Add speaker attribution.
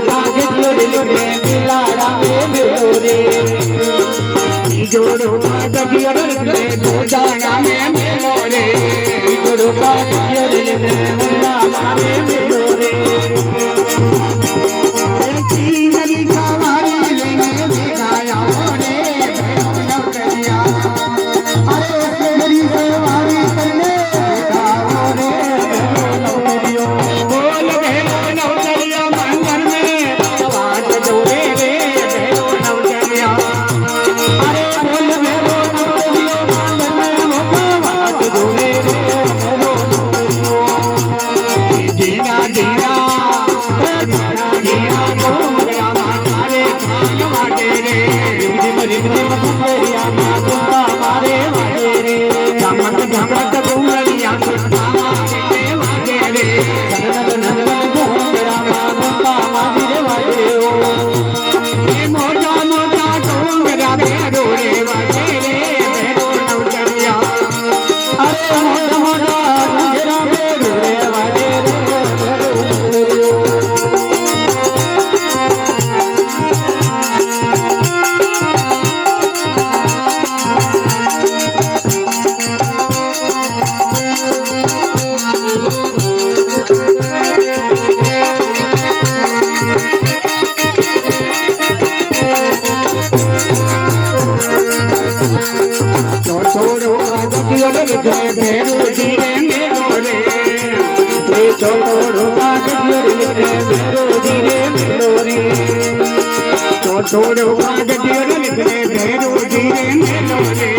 Speaker 1: कागजियो रे मिलाड़ा में मिलो रे जोड़ो कागजियो रे जाना में मिलो रे जोड़ो कागजियो रे मिलाड़ा में मिलो रे नदी कावारी लेने बिगाया रे नौकरिया अरे मेरी सवारी करने आओ रे नौकरियों बोल भेलो नौकरिया मंगल में आवाज जोड़े रे भेलो नौकरिया अरे बोल भेलो नौकरिया मंगल में आवाज जोड़े रे भेलो नौकरियों जीना जीना जीना गोरा मारे खान वाटे रे रिम रिम सुंदरिया माता मारे वाटे रे झमक झमक गोरिया सुता मारे वाटे रे नन नन गोरा माता मारे वाटे ओ ये मोटा मोटा गोरा भेड़ो रे वाटे रे भेड़ो नौकरिया अरे मोटा मोटा गोरा भेड़ो रे वाटे रे भेड़ो छोड़ो कागजियो रे भेड़ो धीरे मेरो रे छोड़ो कागजियो रे भेड़ो धीरे मेरो रे छोड़ो कागजियो रे भेड़ो धीरे मेरो रे